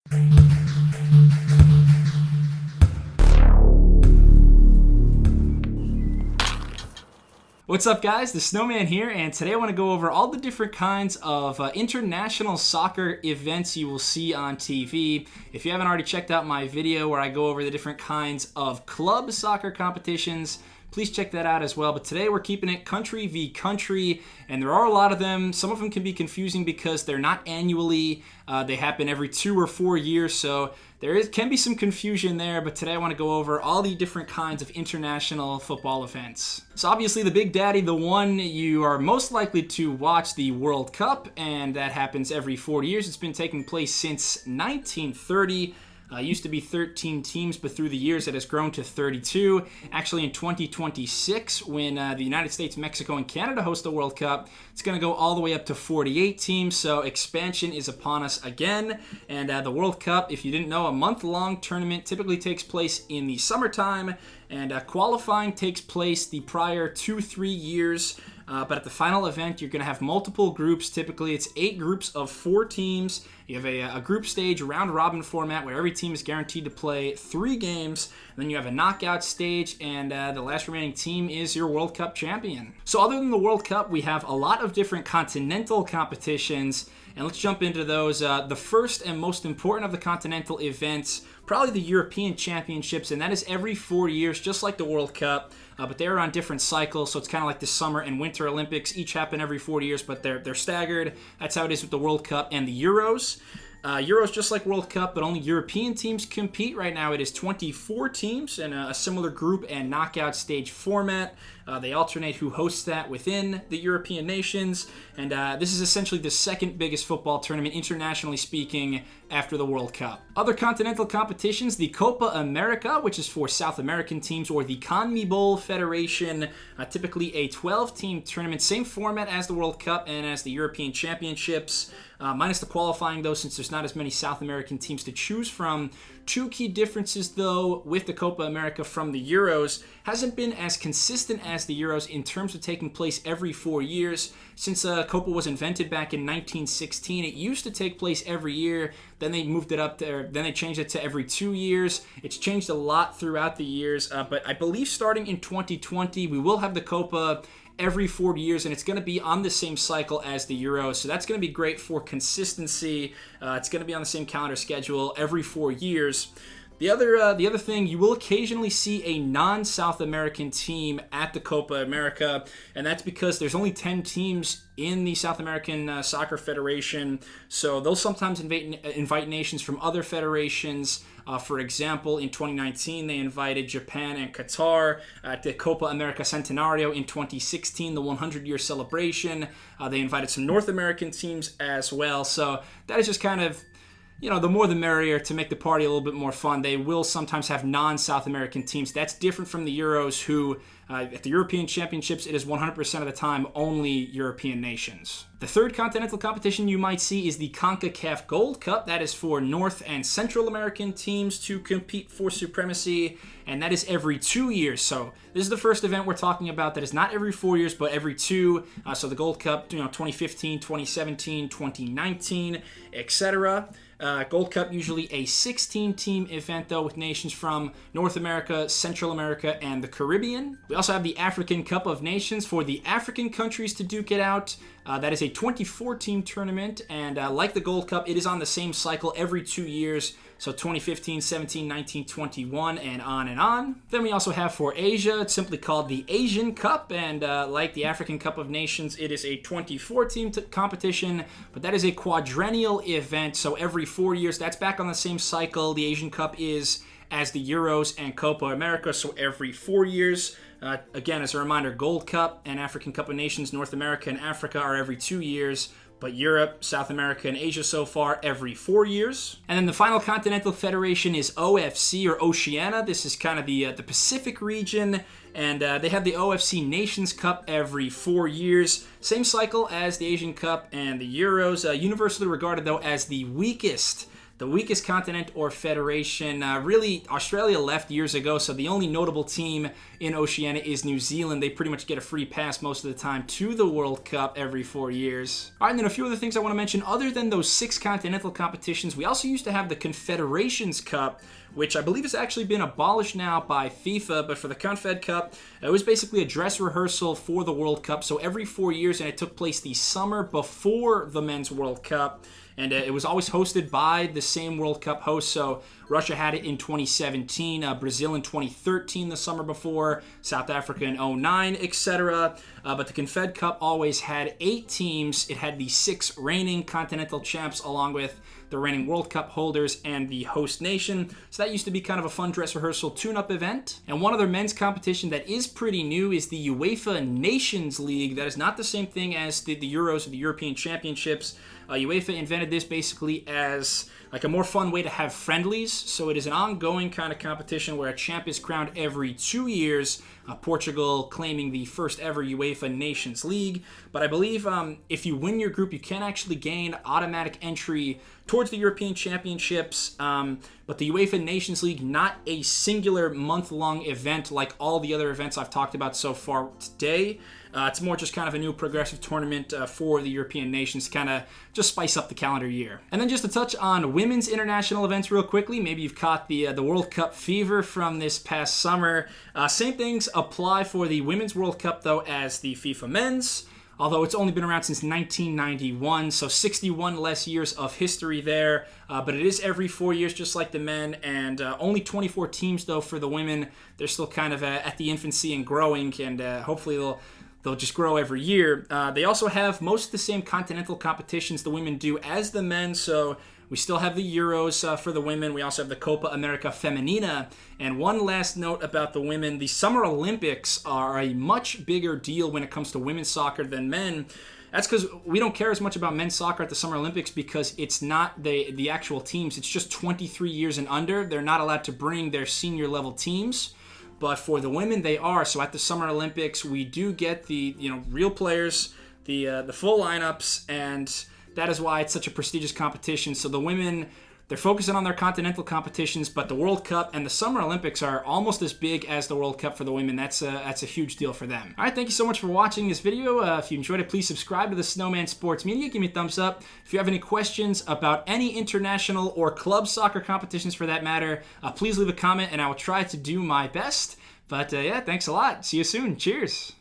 What's up, guys? The Snowman here, and today I want to go over all the different kinds of international soccer events you will see on TV. If you haven't already checked out my video where I go over the different kinds of club soccer competitions, please check that out as well. But today we're keeping it country v. country, and there are a lot of them. Some of them can be confusing because they're not annually. They happen every 2 or 4 years, so can be some confusion there. But today I want to go over all the different kinds of international football events. So obviously the big daddy, the one you are most likely to watch, the World Cup, and that happens every 40 years. It's been taking place since 1930. Used to be 13 teams, but through the years it has grown to 32. Actually, in 2026, when the United States, Mexico, and Canada host the World Cup, it's going to go all the way up to 48 teams, so expansion is upon us again. And the World Cup, if you didn't know, a month-long tournament typically takes place in the summertime, and qualifying takes place the prior 2-3 years. But at the final event, you're going to have multiple groups. Typically, it's 8 groups of 4 teams. You have a group stage, round-robin format, where every team is guaranteed to play 3 games. And then you have a knockout stage, and the last remaining team is your World Cup champion. So other than the World Cup, we have a lot of different continental competitions, and let's jump into those. The first and most important of the continental events, probably the European Championships, and that is every 4 years, just like the World Cup. But they're on different cycles, so it's kind of like the Summer and Winter Olympics. Each happen every 4 years, but they're staggered. That's how it is with the World Cup and the Euros. Euros just like World Cup, but only European teams compete. Right now it is 24 teams in a similar group and knockout stage format. They alternate who hosts that within the European nations, and this is essentially the second biggest football tournament, internationally speaking, after the World Cup. Other continental competitions, the Copa America, which is for South American teams, or the CONMEBOL Federation, typically a 12-team tournament, same format as the World Cup and as the European Championships, minus the qualifying, though, since there's not as many South American teams to choose from. 2 key differences, though, with the Copa America from the Euros. Hasn't been as consistent as the Euros in terms of taking place every 4 years. Since Copa was invented back in 1916, it used to take place every year. Then they moved it up there. Then they changed it to every 2 years. It's changed a lot throughout the years, but I believe starting in 2020, we will have the Copa every 40 years, and it's going to be on the same cycle as the Euros, so that's going to be great for consistency. It's going to be on the same calendar schedule every 4 years. The other thing, you will occasionally see a non-South American team at the Copa America, and that's because there's only 10 teams in the South American Soccer Federation, so they'll sometimes invite nations from other federations. For example, in 2019, they invited Japan and Qatar. At the Copa America Centenario in 2016, the 100-year celebration, they invited some North American teams as well. So that is just kind of, the more the merrier to make the party a little bit more fun. They will sometimes have non-South American teams. That's different from the Euros, who at the European Championships, it is 100% of the time only European nations. The third continental competition you might see is the CONCACAF Gold Cup. That is for North and Central American teams to compete for supremacy, and that is every 2 years. So this is the first event we're talking about that is not every 4 years, but every 2. So the Gold Cup, 2015, 2017, 2019, etc. Gold Cup usually a 16-team event, though, with nations from North America, Central America, and the Caribbean. We also have the African Cup of Nations for the African countries to duke it out. That is a 24-team tournament, and like the Gold Cup, it is on the same cycle every 2 years, so 2015, 17, 19, 21, and on and on. Then we also have for Asia, it's simply called the Asian Cup, and like the African Cup of Nations, it is a 24-team competition, but that is a quadrennial event, so every 4 years, that's back on the same cycle. The Asian Cup is as the Euros and Copa America, so every 4 years. Again, as a reminder, Gold Cup and African Cup of Nations, North America and Africa are every 2 years, but Europe, South America, and Asia so far every 4 years. And then the final continental federation is OFC, or Oceania. This is kind of the Pacific region, and they have the OFC Nations Cup every 4 years. Same cycle as the Asian Cup and the Euros. Universally regarded, though, as the weakest the weakest continent or federation. Really, Australia left years ago, so the only notable team in Oceania is New Zealand. They pretty much get a free pass most of the time to the World Cup every 4 years. All right, and then a few other things I want to mention. Other than those 6 continental competitions, we also used to have the Confederations Cup, which I believe has actually been abolished now by FIFA. But for the Confed Cup, it was basically a dress rehearsal for the World Cup. So every 4 years, and it took place the summer before the Men's World Cup. And it was always hosted by the same World Cup host. So Russia had it in 2017, Brazil in 2013, the summer before, South Africa in 2009, etc. But the Confed Cup always had 8 teams. It had the 6 reigning continental champs along with the reigning World Cup holders and the host nation. So that used to be kind of a fun dress rehearsal tune-up event. And one other men's competition that is pretty new is the UEFA Nations League. That is not the same thing as the Euros or the European Championships. UEFA invented this basically as like a more fun way to have friendlies. So it is an ongoing kind of competition where a champ is crowned every 2 years. Portugal claiming the first ever UEFA Nations League. But I believe if you win your group, you can actually gain automatic entry towards the European Championships. But the UEFA Nations League, not a singular month-long event like all the other events I've talked about so far today. It's more just kind of a new progressive tournament for the European nations to kind of just spice up the calendar year. And then just to touch on women's international events real quickly, maybe you've caught the World Cup fever from this past summer. Same things apply for the Women's World Cup, though, as the FIFA Men's. Although it's only been around since 1991, so 61 less years of history there. But it is every 4 years, just like the men, and only 24 teams, though, for the women. They're still kind of at the infancy and growing, and hopefully they'll just grow every year. They also have most of the same continental competitions the women do as the men, so we still have the Euros for the women. We also have the Copa America Femenina. And one last note about the women, the Summer Olympics are a much bigger deal when it comes to women's soccer than men. That's because we don't care as much about men's soccer at the Summer Olympics because it's not the actual teams. It's just 23 years and under. They're not allowed to bring their senior level teams. But for the women, they are. So at the Summer Olympics, we do get the real players, the full lineups, and that is why it's such a prestigious competition. So the women, they're focusing on their continental competitions, but the World Cup and the Summer Olympics are almost as big as the World Cup for the women. That's a huge deal for them. All right, thank you so much for watching this video. If you enjoyed it, please subscribe to the Snowman Sports Media. Give me a thumbs up. If you have any questions about any international or club soccer competitions for that matter, please leave a comment and I will try to do my best. But yeah, thanks a lot. See you soon. Cheers.